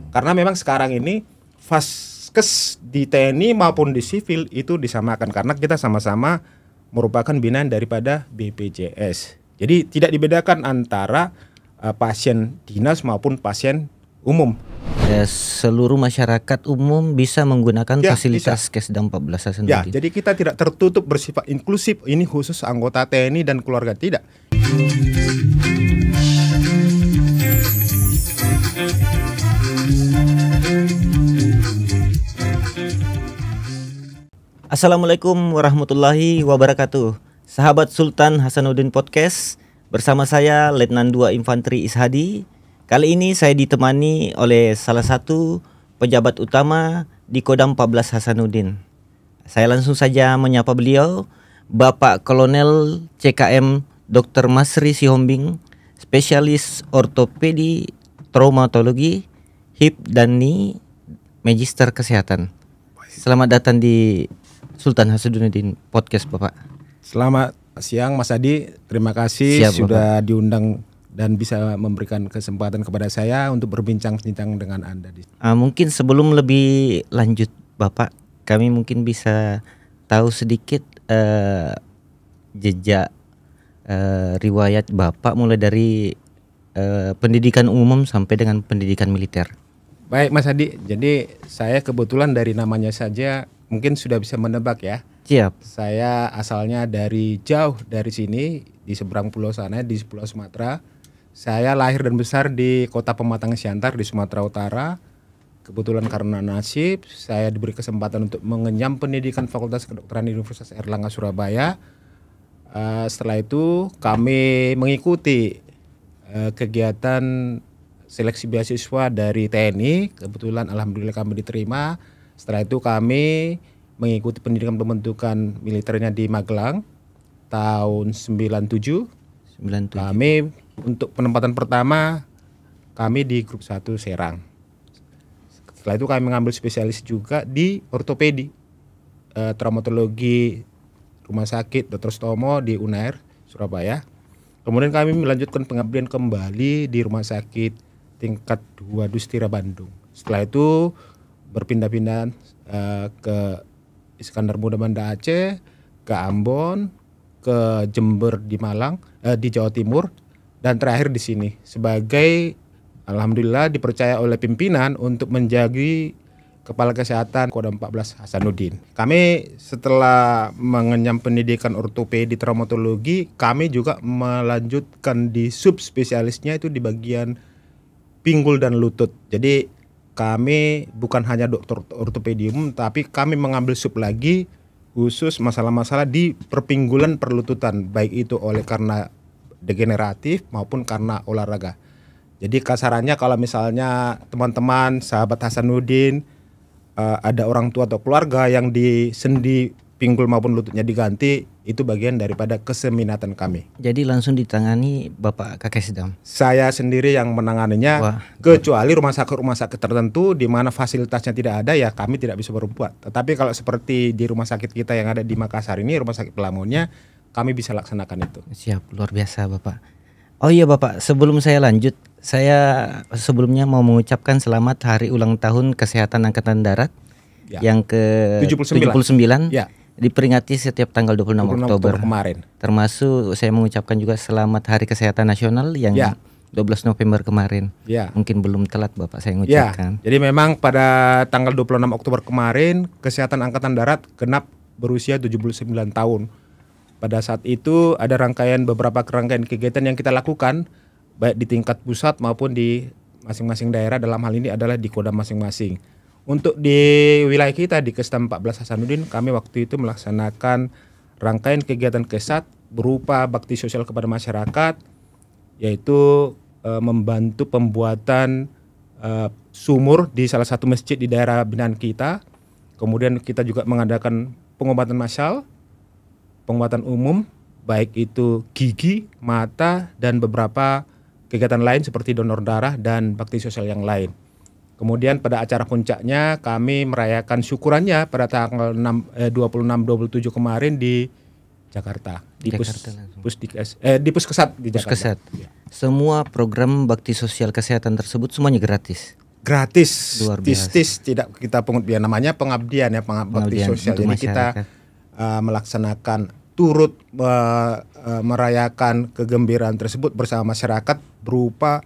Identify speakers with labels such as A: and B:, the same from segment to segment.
A: Karena memang sekarang ini Vaskes di TNI maupun di sipil itu disamakan karena kita sama-sama merupakan binaan daripada BPJS. Jadi tidak dibedakan antara pasien dinas maupun pasien umum.
B: Seluruh masyarakat umum bisa menggunakan fasilitas
A: bisa.
B: Kesdam 14 Hasanuddin.
A: Ya, jadi kita tidak tertutup bersifat inklusif. Ini khusus anggota TNI dan keluarga, tidak.
B: Assalamualaikum warahmatullahi wabarakatuh. Sahabat Sultan Hasanuddin Podcast, bersama saya Letnan 2 Infanteri Ishadi. Kali ini saya ditemani oleh salah satu pejabat utama di Kodam 14 Hasanuddin. Saya langsung saja menyapa beliau, Bapak Kolonel CKM Dr. Masri Sihombing, spesialis ortopedi, traumatologi, hip dan knee, Magister Kesehatan. Selamat datang di Sultan Hasanuddin Podcast, Bapak.
A: Selamat siang Mas Adi, terima kasih sudah diundang dan bisa memberikan kesempatan kepada saya untuk berbincang-bincang dengan Anda.
B: Mungkin sebelum lebih lanjut Bapak, kami mungkin bisa tahu sedikit jejak riwayat Bapak mulai dari pendidikan umum sampai dengan pendidikan militer.
A: Baik Mas Adi, jadi saya kebetulan dari namanya saja mungkin sudah bisa menebak ya.
B: Siap.
A: Saya asalnya dari jauh dari sini, di seberang pulau sana, di Pulau Sumatera. Saya lahir dan besar di Kota Pematang Siantar di Sumatera Utara. Kebetulan karena nasib, saya diberi kesempatan untuk mengenyam pendidikan Fakultas Kedokteran Universitas Airlangga Surabaya. Setelah itu kami mengikuti kegiatan seleksi beasiswa dari TNI. Kebetulan alhamdulillah kami diterima. Setelah itu kami mengikuti pendidikan pembentukan militernya di Magelang tahun 97. Kami untuk penempatan pertama kami di grup 1 Serang. Setelah itu kami mengambil spesialis juga di ortopedi, traumatologi Rumah Sakit Dr. Stomo di UNAIR Surabaya. Kemudian kami melanjutkan pengabdian kembali di Rumah Sakit tingkat 2 Dustira Bandung. Setelah itu berpindah-pindah ke Iskandar Muda Banda Aceh, ke Ambon, ke Jember di Malang, di Jawa Timur, dan terakhir di sini sebagai alhamdulillah dipercaya oleh pimpinan untuk menjadi Kepala Kesehatan Kodam 14 Hasanuddin. Kami setelah mengenyam pendidikan ortopedi traumatologi, kami juga melanjutkan di subspesialisnya itu di bagian pinggul dan lutut. Jadi kami bukan hanya dokter ortopedi umum, tapi kami mengambil sub lagi khusus masalah-masalah di perpinggulan perlututan, baik itu oleh karena degeneratif maupun karena olahraga. Jadi kasarannya kalau misalnya teman-teman sahabat Hasanuddin ada orang tua atau keluarga yang di sendi pinggul maupun lututnya diganti, itu bagian daripada keseminatan kami.
B: Jadi langsung ditangani Bapak Kakesdam?
A: Saya sendiri yang menanganinya. Kecuali rumah sakit tertentu di mana fasilitasnya tidak ada, ya kami tidak bisa berbuat. Tetapi kalau seperti di rumah sakit kita yang ada di Makassar ini, Rumah Sakit Pelamonnya, kami bisa laksanakan itu.
B: Siap, luar biasa Bapak. Oh iya Bapak, sebelum saya lanjut, saya sebelumnya mau mengucapkan selamat hari ulang tahun Kesehatan Angkatan Darat yang ke 79.
A: Ya.
B: Diperingati setiap tanggal 26 Oktober
A: kemarin.
B: Termasuk saya mengucapkan juga selamat Hari Kesehatan Nasional yang 12 November kemarin. Mungkin belum telat Bapak saya mengucapkan.
A: Jadi memang pada tanggal 26 Oktober kemarin Kesehatan Angkatan Darat genap berusia 79 tahun. Pada saat itu ada beberapa rangkaian kegiatan yang kita lakukan baik di tingkat pusat maupun di masing-masing daerah, dalam hal ini adalah di kodam masing-masing. Untuk di wilayah kita di Kesdam 14 Hasanuddin, kami waktu itu melaksanakan rangkaian kegiatan kesat berupa bakti sosial kepada masyarakat, yaitu membantu pembuatan sumur di salah satu masjid di daerah binaan kita. Kemudian kita juga mengadakan pengobatan massal, pengobatan umum, baik itu gigi, mata, dan beberapa kegiatan lain seperti donor darah dan bakti sosial yang lain. Kemudian pada acara puncaknya kami merayakan syukurannya pada tanggal 26-27 kemarin di Jakarta, di Puskesat di Jakarta.
B: Semua program bakti sosial kesehatan tersebut semuanya gratis.
A: gratis,
B: Luar biasa.
A: tis tidak kita pungut biaya, namanya pengabdian ya, bakti
B: Pengabdian
A: sosial.
B: untuk
A: Jadi kita melaksanakan turut merayakan kegembiraan tersebut bersama masyarakat berupa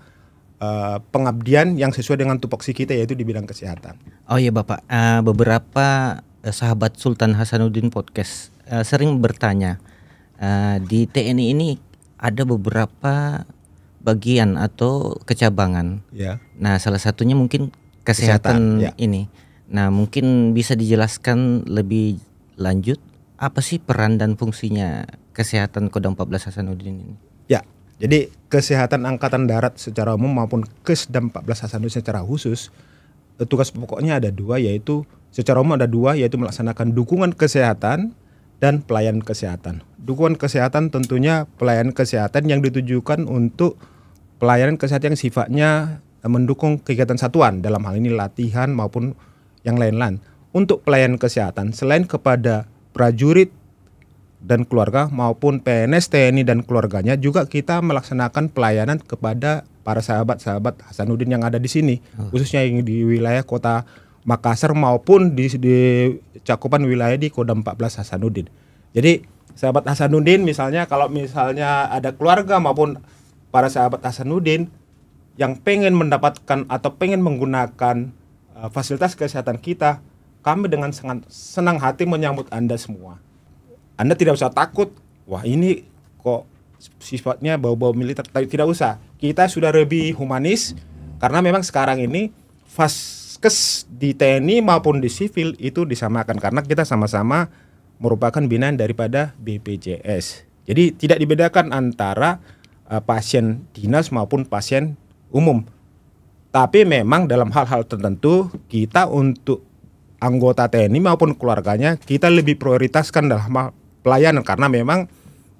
A: pengabdian yang sesuai dengan tupoksi kita, yaitu di bidang kesehatan.
B: Oh iya Bapak, beberapa sahabat Sultan Hasanuddin Podcast sering bertanya, di TNI ini ada beberapa bagian atau kecabangan.
A: Ya.
B: Nah, salah satunya mungkin kesehatan,
A: Kesehatan, ya.
B: ini. Nah, mungkin bisa dijelaskan lebih lanjut apa sih peran dan fungsinya kesehatan Kodam 14 Hasanuddin ini?
A: Ya, jadi kesehatan angkatan darat secara umum maupun Kesdam 14 Hasanuddin secara khusus, tugas pokoknya ada dua, yaitu secara umum ada dua, yaitu melaksanakan dukungan kesehatan dan pelayanan kesehatan. Dukungan kesehatan tentunya pelayanan kesehatan yang ditujukan untuk pelayanan kesehatan yang sifatnya mendukung kegiatan satuan, dalam hal ini latihan maupun yang lain-lain. Untuk pelayanan kesehatan, selain kepada prajurit dan keluarga maupun PNS TNI dan keluarganya, juga kita melaksanakan pelayanan kepada para sahabat-sahabat Hasanuddin yang ada di sini, khususnya yang di wilayah kota Makassar maupun di cakupan wilayah di Kodam 14 Hasanuddin. Jadi sahabat Hasanuddin misalnya, kalau misalnya ada keluarga maupun para sahabat Hasanuddin yang pengen mendapatkan atau pengen menggunakan fasilitas kesehatan kita, kami dengan sangat senang hati menyambut Anda semua. Anda tidak usah takut, wah ini kok sifatnya bau-bau militer, tidak usah. Kita sudah lebih humanis, karena memang sekarang ini Vaskes di TNI maupun di sivil itu disamakan, karena kita sama-sama merupakan binaan daripada BPJS. Jadi tidak dibedakan antara pasien dinas maupun pasien umum. Tapi memang dalam hal-hal tertentu kita untuk anggota TNI maupun keluarganya kita lebih prioritaskan dalam pelayanan, karena memang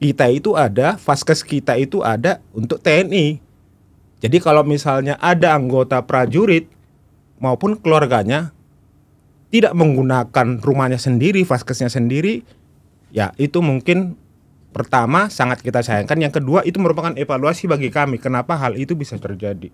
A: kita itu ada, Vaskes kita itu ada untuk TNI. Jadi kalau misalnya ada anggota prajurit maupun keluarganya tidak menggunakan rumahnya sendiri, Vaskesnya sendiri, ya itu mungkin pertama sangat kita sayangkan. Yang kedua, itu merupakan evaluasi bagi kami kenapa hal itu bisa terjadi.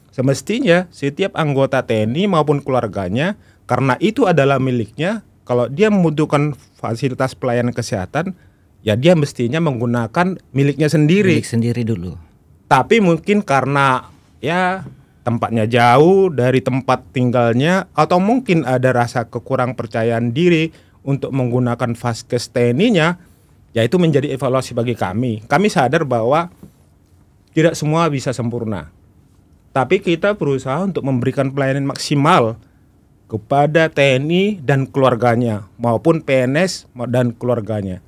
A: Semestinya setiap anggota TNI maupun keluarganya, karena itu adalah miliknya, kalau dia membutuhkan fasilitas pelayanan kesehatan, ya dia mestinya menggunakan miliknya sendiri.
B: Milik sendiri dulu.
A: Tapi mungkin karena ya tempatnya jauh dari tempat tinggalnya, atau mungkin ada rasa kekurang percayaan diri untuk menggunakan Vaskes TNI-nya, ya itu menjadi evaluasi bagi kami. Kami sadar bahwa tidak semua bisa sempurna, tapi kita berusaha untuk memberikan pelayanan maksimal kepada TNI dan keluarganya maupun PNS dan keluarganya.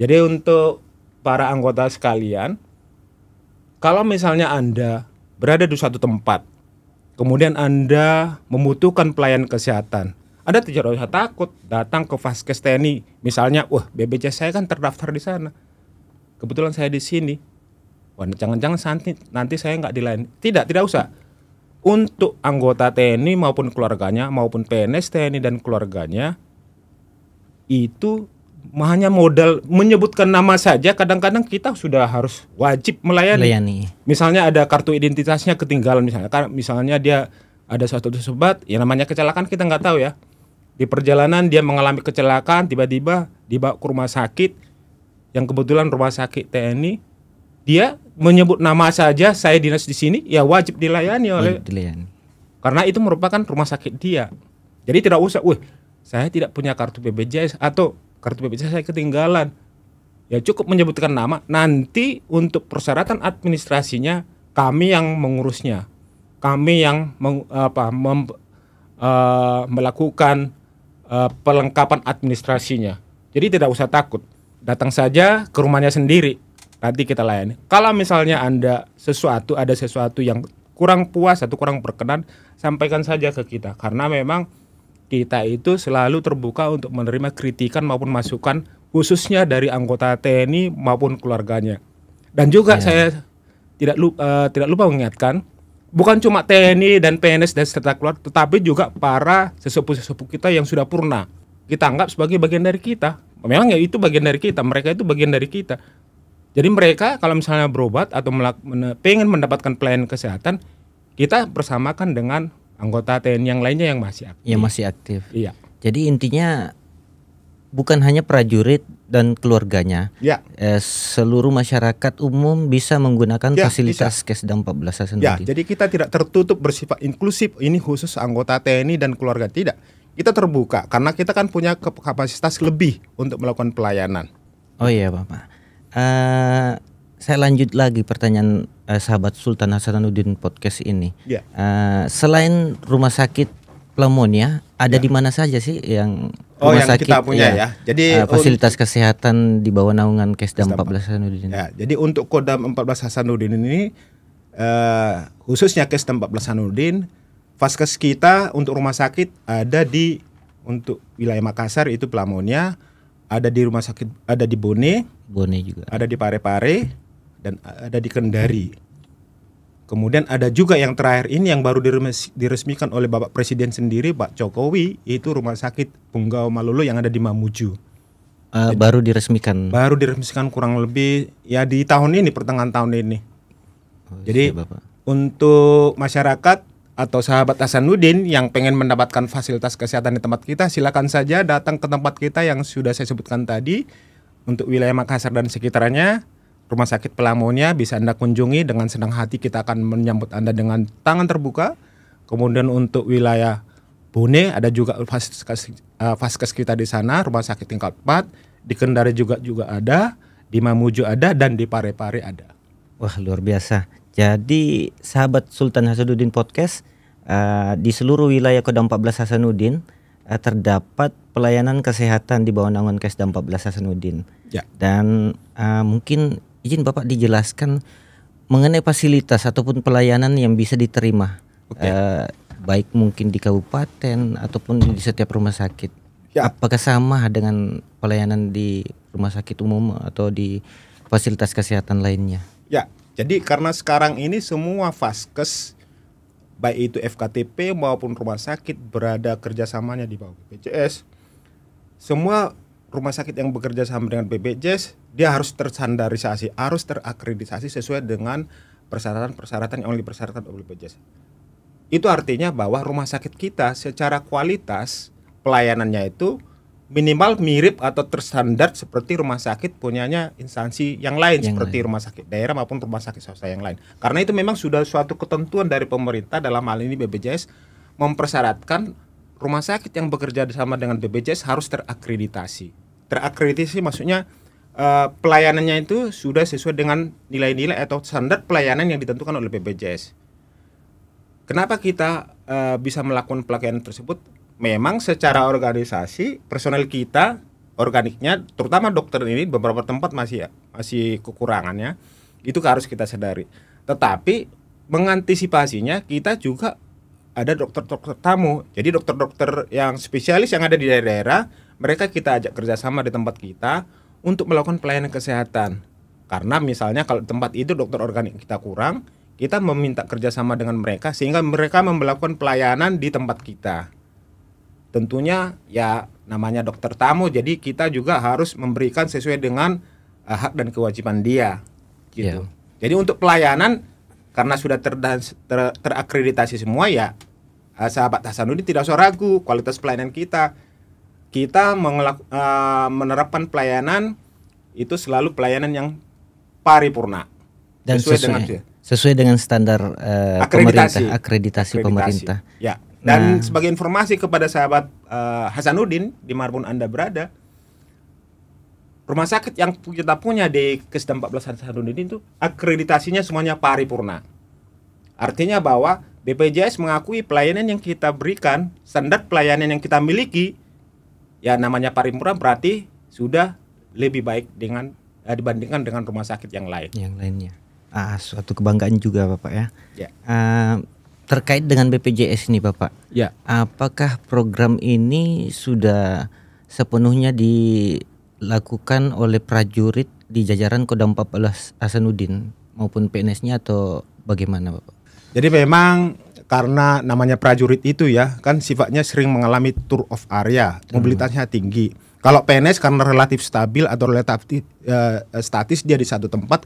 A: Jadi untuk para anggota sekalian, kalau misalnya Anda berada di suatu tempat, kemudian Anda membutuhkan pelayanan kesehatan, Anda tidak usah takut datang ke Vaskes TNI. Misalnya, wah BPJS saya kan terdaftar di sana, kebetulan saya di sini. Wah, jangan-jangan nanti saya nggak dilayani. Tidak usah. Untuk anggota TNI maupun keluarganya maupun PNS TNI dan keluarganya, itu hanya modal menyebutkan nama saja, kadang-kadang kita sudah harus wajib melayani. Misalnya ada kartu identitasnya ketinggalan, misalnya dia ada suatu sebat, ya namanya kecelakaan kita nggak tahu ya. Di perjalanan dia mengalami kecelakaan, tiba-tiba dibawa ke rumah sakit, yang kebetulan rumah sakit TNI, dia menyebut nama saja, saya dinas di sini, ya wajib dilayani karena itu merupakan rumah sakit dia. Jadi tidak usah, saya tidak punya kartu BPJS atau kartu BPJS saya ketinggalan. Ya cukup menyebutkan nama, nanti untuk persyaratan administrasinya kami yang mengurusnya. Kami yang melakukan pelengkapan administrasinya. Jadi tidak usah takut. Datang saja ke rumahnya sendiri, nanti kita layani. Kalau misalnya Anda ada sesuatu yang kurang puas atau kurang berkenan, sampaikan saja ke kita, karena memang kita itu selalu terbuka untuk menerima kritikan maupun masukan, khususnya dari anggota TNI maupun keluarganya. Dan juga saya tidak lupa mengingatkan, bukan cuma TNI dan PNS dan serta keluarga, tetapi juga para sesepuh-sesepuh kita yang sudah purna. Kita anggap sebagai bagian dari kita. Memang ya itu bagian dari kita, mereka itu bagian dari kita. Jadi mereka kalau misalnya berobat atau pengen mendapatkan pelayanan kesehatan, kita bersamakan dengan anggota TNI yang lainnya yang masih aktif.
B: Yang masih aktif.
A: Iya.
B: Jadi intinya bukan hanya prajurit dan keluarganya,
A: Ya.
B: Seluruh masyarakat umum bisa menggunakan
A: Ya,
B: fasilitas Kesda 14
A: Ya,
B: Hasanuddin.
A: jadi kita tidak tertutup bersifat inklusif. Ini khusus anggota TNI dan keluarga, tidak. Kita terbuka karena kita kan punya kapasitas lebih untuk melakukan pelayanan.
B: Oh iya Bapak. Saya lanjut lagi pertanyaan sahabat Sultan Hasanuddin podcast ini.
A: Ya.
B: Selain rumah sakit pneumonia, ada di mana saja sih yang rumah
A: yang
B: sakit
A: kita punya ya. Jadi
B: fasilitas kesehatan di bawah naungan Kesda 14 Hasanuddin.
A: Ya, jadi untuk Kodam 14 Hasanuddin ini khususnya Kesda 14 Hasanuddin, Vaskes kita untuk rumah sakit ada untuk wilayah Makassar itu Pneumonia, ada di rumah sakit, ada di Bone
B: juga.
A: Ada di Parepare dan ada di Kendari. Kemudian ada juga yang terakhir ini yang baru diresmikan oleh Bapak Presiden sendiri, Pak Jokowi, itu rumah sakit Punggau Malolo yang ada di Mamuju.
B: Baru diresmikan.
A: Baru diresmikan kurang lebih ya di tahun ini, pertengahan tahun ini. Jadi untuk masyarakat atau sahabat Hasanuddin yang pengen mendapatkan fasilitas kesehatan di tempat kita, silakan saja datang ke tempat kita yang sudah saya sebutkan tadi. Untuk wilayah Makassar dan sekitarnya, Rumah Sakit Pneumonia bisa Anda kunjungi, dengan senang hati kita akan menyambut Anda dengan tangan terbuka. Kemudian untuk wilayah Bone ada juga Vaskes kita di sana, rumah sakit tingkat 4, di Kendari juga ada, di Mamuju ada, dan di Parepare ada.
B: Wah, luar biasa. Jadi sahabat Sultan Hasanuddin podcast, di seluruh wilayah Kodam 14 Hasanuddin terdapat pelayanan kesehatan di bawah naungan Kesda 14 Hasanuddin.
A: Ya.
B: Dan mungkin izin Bapak dijelaskan mengenai fasilitas ataupun pelayanan yang bisa diterima, baik mungkin di kabupaten ataupun di setiap rumah sakit.
A: Ya.
B: Apakah sama dengan pelayanan di rumah sakit umum atau di fasilitas kesehatan lainnya?
A: Ya, jadi karena sekarang ini semua Vaskes, baik itu FKTP maupun rumah sakit, berada kerjasamanya di bawah BPJS. Semua rumah sakit yang bekerja sama dengan BPJS, dia harus terstandarisasi, harus terakreditasi sesuai dengan persyaratan-persyaratan yang dipersyaratkan oleh BPJS. Itu artinya bahwa rumah sakit kita secara kualitas pelayanannya itu minimal mirip atau terstandar seperti rumah sakit punyanya instansi yang lain, seperti rumah sakit daerah maupun rumah sakit swasta yang lain. Karena itu memang sudah suatu ketentuan dari pemerintah, dalam hal ini BPJS mempersyaratkan rumah sakit yang bekerja sama dengan BPJS harus terakreditasi. Terakreditasi maksudnya pelayanannya itu sudah sesuai dengan nilai-nilai atau standar pelayanan yang ditentukan oleh BPJS. Kenapa kita bisa melakukan pelayanan tersebut? Memang secara organisasi personel kita, organiknya, terutama dokter ini beberapa tempat masih kekurangannya, itu harus kita sadari. Tetapi mengantisipasinya kita juga ada dokter-dokter tamu. Jadi dokter-dokter yang spesialis yang ada di daerah-daerah, mereka kita ajak kerjasama di tempat kita untuk melakukan pelayanan kesehatan. Karena misalnya kalau tempat itu dokter organik kita kurang, kita meminta kerjasama dengan mereka sehingga mereka melakukan pelayanan di tempat kita. Tentunya ya namanya dokter tamu, jadi kita juga harus memberikan sesuai dengan hak dan kewajiban dia gitu. Jadi untuk pelayanan karena sudah terakreditasi semua ya, sahabat Hasanuddin tidak usah ragu kualitas pelayanan kita. Kita menerapkan pelayanan itu selalu pelayanan yang paripurna
B: dan sesuai dengan standar akreditasi pemerintah.
A: Ya. Dan sebagai informasi kepada sahabat Hasanuddin dimanapun Anda berada, rumah sakit yang kita punya di Kesda 14 Hasanuddin itu akreditasinya semuanya paripurna. Artinya bahwa BPJS mengakui pelayanan yang kita berikan, standar pelayanan yang kita miliki, ya namanya paripurna, berarti sudah lebih baik dibandingkan dengan rumah sakit yang lain.
B: Yang lainnya. Suatu kebanggaan juga Bapak ya.
A: Ya.
B: Terkait dengan BPJS ini Bapak,
A: ya.
B: Apakah program ini sudah sepenuhnya dilakukan oleh prajurit di jajaran Kodam 14 Hasanuddin maupun PNS-nya atau bagaimana Bapak?
A: Jadi memang karena namanya prajurit itu ya kan sifatnya sering mengalami tour of area, mobilitasnya tinggi. Kalau PNS karena relatif stabil atau relatif statis dia di satu tempat,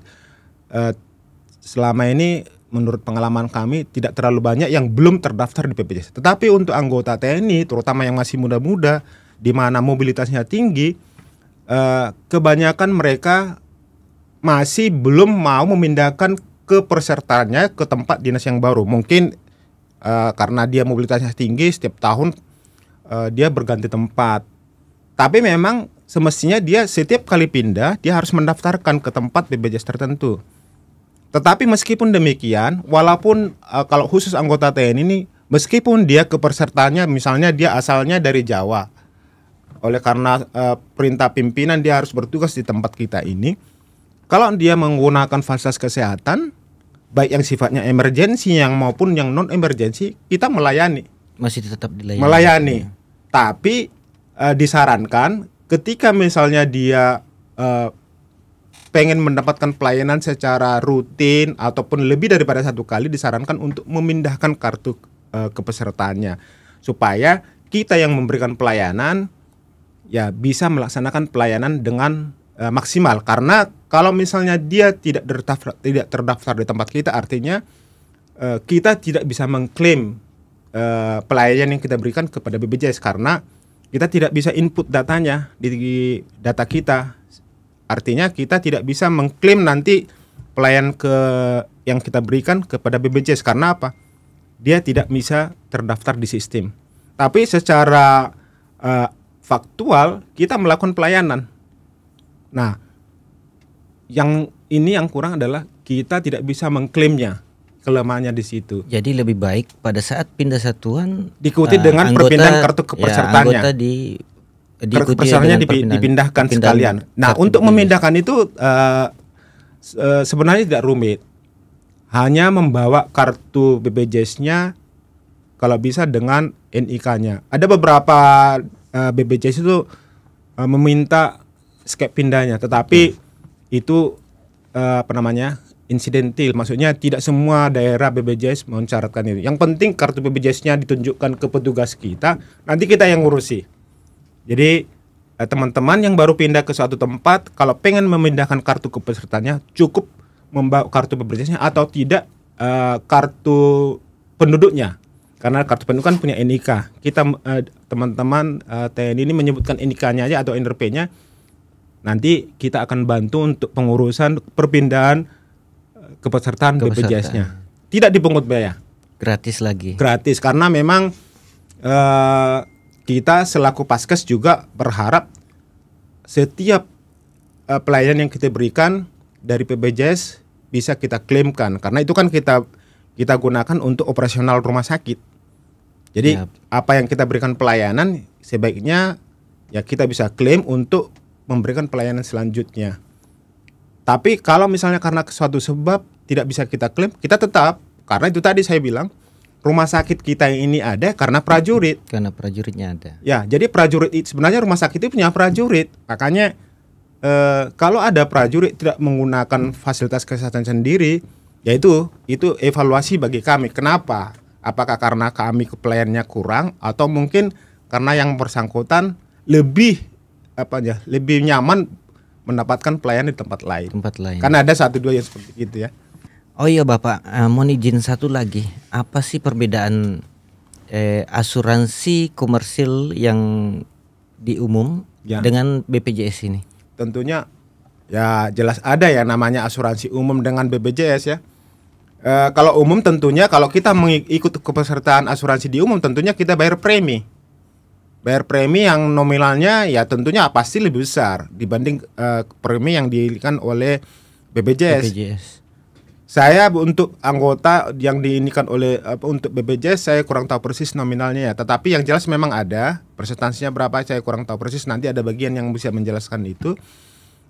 A: selama ini menurut pengalaman kami tidak terlalu banyak yang belum terdaftar di BPJS. Tetapi untuk anggota TNI, terutama yang masih muda-muda, di mana mobilitasnya tinggi, kebanyakan mereka masih belum mau memindahkan kepesertaannya ke tempat dinas yang baru. Mungkin karena dia mobilitasnya tinggi, setiap tahun dia berganti tempat. Tapi memang semestinya dia setiap kali pindah dia harus mendaftarkan ke tempat BPJS tertentu. Tetapi meskipun demikian, walaupun kalau khusus anggota TNI ini, meskipun dia kepesertaannya misalnya dia asalnya dari Jawa, oleh karena perintah pimpinan dia harus bertugas di tempat kita ini, kalau dia menggunakan fasilitas kesehatan, baik yang sifatnya emergensi yang maupun yang non emergensi, kita melayani.
B: Masih tetap dilayani.
A: Melayani. Tapi disarankan ketika misalnya dia pengen mendapatkan pelayanan secara rutin ataupun lebih daripada satu kali, disarankan untuk memindahkan kartu kepesertaannya supaya kita yang memberikan pelayanan ya bisa melaksanakan pelayanan dengan maksimal. Karena kalau misalnya dia tidak terdaftar di tempat kita, artinya kita tidak bisa mengklaim pelayanan yang kita berikan kepada BPJS karena kita tidak bisa input datanya di data kita. Artinya kita tidak bisa mengklaim nanti pelayanan yang kita berikan kepada BPJS karena apa? Dia tidak bisa terdaftar di sistem. Tapi secara faktual kita melakukan pelayanan. Nah, yang kurang adalah kita tidak bisa mengklaimnya, kelemahannya di situ.
B: Jadi lebih baik pada saat pindah satuan
A: diikuti dengan perpindahan kartu kepesertaannya.
B: Anggota
A: kartu kepesertaannya dipindahkan sekalian. Nah, untuk memindahkan itu sebenarnya tidak rumit. Hanya membawa kartu BPJS-nya kalau bisa dengan NIK-nya. Ada beberapa BPJS itu meminta skep pindahnya, tetapi itu insidentil. Maksudnya tidak semua daerah BPJS mensyaratkan itu. Yang penting kartu BPJS-nya ditunjukkan ke petugas kita, nanti kita yang ngurusi. Jadi teman-teman yang baru pindah ke suatu tempat, kalau pengen memindahkan kartu kepesertaannya, cukup membawa kartu BPJS-nya atau tidak kartu penduduknya. Karena kartu penduduk kan punya NIK. Kita teman-teman TNI ini menyebutkan NIK-nya aja atau NRP-nya. Nanti kita akan bantu untuk pengurusan perpindahan kepesertaan BPJS-nya. Tidak dipungut biaya.
B: Gratis lagi.
A: Gratis karena memang kita selaku Paskes juga berharap setiap pelayanan yang kita berikan dari BPJS bisa kita klaimkan karena itu kan kita gunakan untuk operasional rumah sakit. Jadi apa yang kita berikan pelayanan sebaiknya ya kita bisa klaim untuk memberikan pelayanan selanjutnya. Tapi kalau misalnya karena suatu sebab tidak bisa kita klaim, kita tetap, karena itu tadi saya bilang rumah sakit kita ini ada karena prajurit.
B: Karena prajuritnya ada.
A: Ya, jadi prajurit sebenarnya rumah sakit itu punya prajurit. Makanya kalau ada prajurit tidak menggunakan fasilitas kesehatan sendiri, yaitu itu evaluasi bagi kami. Kenapa? Apakah karena kami pelayanannya kurang atau mungkin karena yang bersangkutan lebih nyaman mendapatkan pelayanan di tempat lain. Karena ada 1-2 yang seperti itu ya.
B: Oh iya Bapak, mohon izin satu lagi. Apa sih perbedaan asuransi komersil yang di umum dengan BPJS ini?
A: Tentunya ya jelas ada ya namanya asuransi umum dengan BPJS ya. Kalau umum tentunya kalau kita mengikut kepesertaan asuransi di umum tentunya kita bayar premi. Bayar premi yang nominalnya ya tentunya pasti lebih besar dibanding premi yang diinikan oleh BPJS. Saya untuk anggota yang diinikan oleh untuk BPJS saya kurang tahu persis nominalnya ya. Tetapi yang jelas memang ada persentasenya berapa saya kurang tahu persis. Nanti ada bagian yang bisa menjelaskan itu.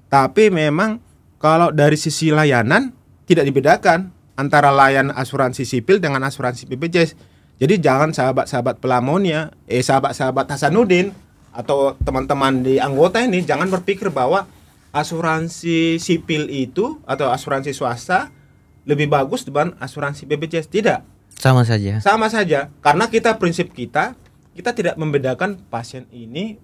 A: Tapi memang kalau dari sisi layanan tidak dibedakan antara layanan asuransi sipil dengan asuransi BPJS. Jadi jangan sahabat-sahabat Pelamonia, sahabat-sahabat Hasanuddin atau teman-teman di anggota ini jangan berpikir bahwa asuransi sipil itu atau asuransi swasta lebih bagus dibanding asuransi BPJS. Tidak.
B: Sama saja.
A: Sama saja. Karena prinsip kita tidak membedakan pasien ini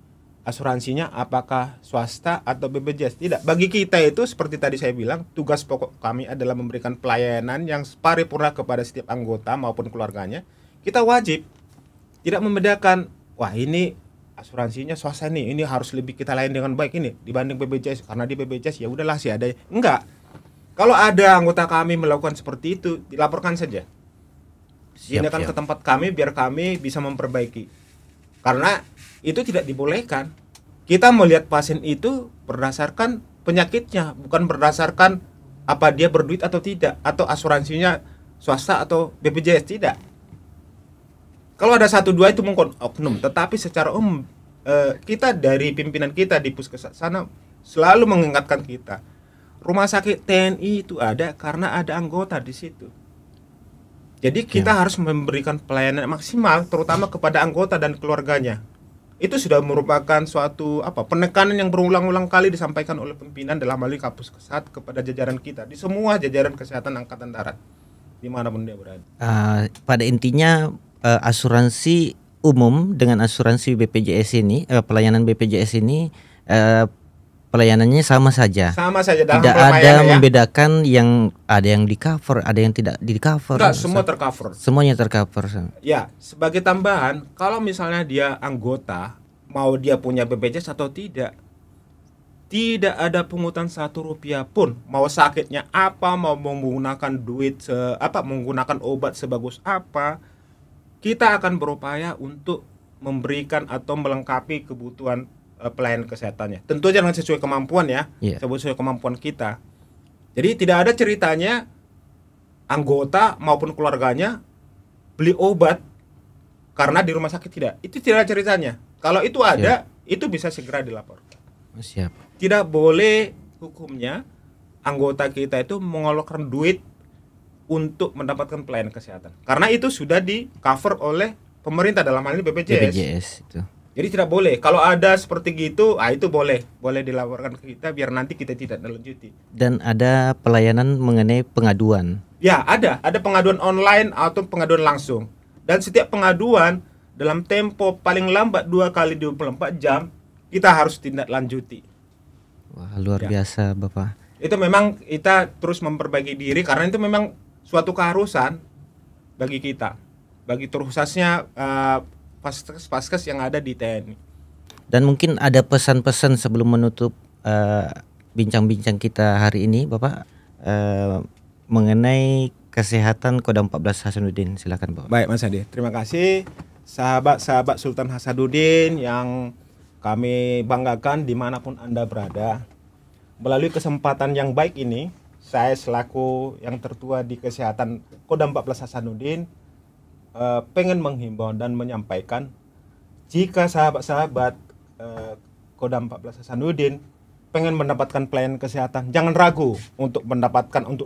A: asuransinya apakah swasta atau BPJS. Tidak. Bagi kita itu seperti tadi saya bilang, tugas pokok kami adalah memberikan pelayanan yang paripurna kepada setiap anggota maupun keluarganya. Kita wajib tidak membedakan, wah ini asuransinya swasta nih, ini harus lebih kita layani dengan baik ini dibanding BPJS, karena di BPJS ya udahlah sih ada. Enggak. Kalau ada anggota kami melakukan seperti itu, dilaporkan saja. Tindakan ke tempat kami biar kami bisa memperbaiki. Karena itu tidak dibolehkan. Kita melihat pasien itu berdasarkan penyakitnya, bukan berdasarkan apa dia berduit atau tidak, atau asuransinya swasta atau BPJS, tidak. Kalau ada 1-2 itu mungkin oknum, tetapi secara umum kita dari pimpinan kita di puskesmas sana selalu mengingatkan kita, rumah sakit TNI itu ada karena ada anggota di situ. Jadi kita harus memberikan pelayanan maksimal, terutama kepada anggota dan keluarganya. Itu sudah merupakan suatu penekanan yang berulang-ulang kali disampaikan oleh pimpinan dalam hal ini Kapuskesat kepada jajaran kita di semua jajaran kesehatan Angkatan Darat dimanapun dia berada.
B: Pada intinya asuransi umum dengan asuransi BPJS ini, pelayanan BPJS ini pelayanannya sama saja.
A: Sama saja dalam
B: tidak ada membedakan yang ada yang di cover, ada yang tidak di cover.
A: Enggak, semua tercover.
B: Semuanya tercover.
A: Ya, sebagai tambahan, kalau misalnya dia anggota, mau dia punya BPJS atau tidak ada pungutan 1 rupiah pun. Mau sakitnya apa, mau menggunakan duit menggunakan obat sebagus apa, kita akan berupaya untuk memberikan atau melengkapi kebutuhan pelayanan kesehatannya. Tentu aja dengan sesuai kemampuan ya, sesuai kemampuan kita. Jadi tidak ada ceritanya anggota maupun keluarganya beli obat karena di rumah sakit, tidak. Itu tidak ada ceritanya. Kalau itu ada, itu bisa segera dilaporkan.
B: Siap.
A: Tidak boleh hukumnya anggota kita itu mengeluarkan duit untuk mendapatkan pelayanan kesehatan. Karena itu sudah di cover oleh pemerintah dalam hal ini BPJS itu. Jadi tidak boleh. Kalau ada seperti gitu, itu boleh dilaporkan ke kita biar nanti kita tidak lanjuti.
B: Dan ada pelayanan mengenai pengaduan.
A: Ya, ada pengaduan online atau pengaduan langsung. Dan setiap pengaduan dalam tempo paling lambat 2 kali 24 jam kita harus tindak lanjuti.
B: Wah, luar biasa, Bapak.
A: Itu memang kita terus memperbaiki diri karena itu memang suatu keharusan bagi kita. Bagi terkhususnya Paskes yang ada di TNI.
B: Dan mungkin ada pesan-pesan sebelum menutup bincang-bincang kita hari ini, Bapak, mengenai kesehatan Kodam 14 Hasanuddin. Silakan, Bapak.
A: Baik, Mas Adi. Terima kasih sahabat-sahabat Sultan Hasanuddin yang kami banggakan dimanapun Anda berada. Melalui kesempatan yang baik ini, saya selaku yang tertua di kesehatan Kodam 14 Hasanuddin pengen menghimbau dan menyampaikan, jika sahabat-sahabat Kodam 14 Hasanuddin pengen mendapatkan pelayanan kesehatan, jangan ragu untuk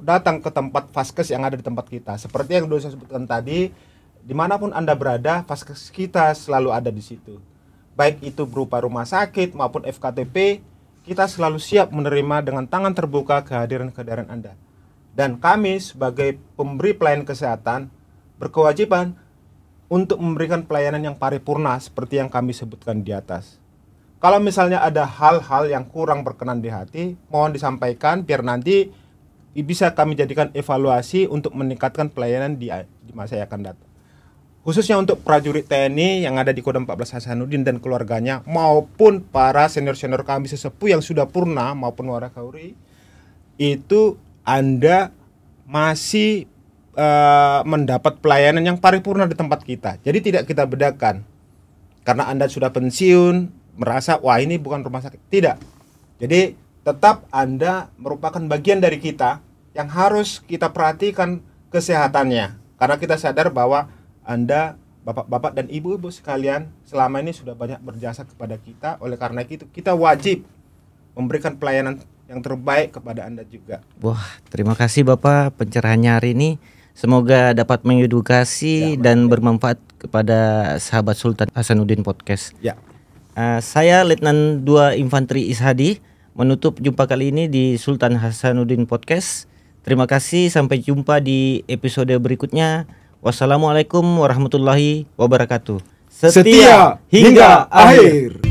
A: datang ke tempat Vaskes yang ada di tempat kita. Seperti yang sudah saya sebutkan tadi, dimanapun Anda berada, Vaskes kita selalu ada di situ. Baik itu berupa rumah sakit maupun FKTP, kita selalu siap menerima dengan tangan terbuka kehadiran Anda. Dan kami sebagai pemberi pelayanan kesehatan berkewajiban untuk memberikan pelayanan yang paripurna seperti yang kami sebutkan di atas. Kalau misalnya ada hal-hal yang kurang berkenan di hati, mohon disampaikan biar nanti bisa kami jadikan evaluasi untuk meningkatkan pelayanan di masa yang akan datang. Khususnya untuk prajurit TNI yang ada di Kodam 14 Hasanuddin dan keluarganya, maupun para senior-senior kami sesepuh yang sudah purna maupun warakauri, itu Anda masih mendapat pelayanan yang paripurna di tempat kita. Jadi tidak kita bedakan karena Anda sudah pensiun merasa wah ini bukan rumah sakit, tidak. Jadi tetap Anda merupakan bagian dari kita yang harus kita perhatikan kesehatannya, karena kita sadar bahwa Anda, bapak-bapak dan ibu-ibu sekalian, selama ini sudah banyak berjasa kepada kita. Oleh karena itu kita wajib memberikan pelayanan yang terbaik kepada Anda juga.
B: Wah, terima kasih Bapak pencerahannya hari ini. Semoga dapat mengedukasi dan bermanfaat kepada sahabat Sultan Hasanuddin Podcast.
A: Ya.
B: Saya Letnan 2 Infantri Ishadi menutup jumpa kali ini di Sultan Hasanuddin Podcast. Terima kasih, sampai jumpa di episode berikutnya. Wassalamualaikum warahmatullahi wabarakatuh.
A: Setia hingga akhir.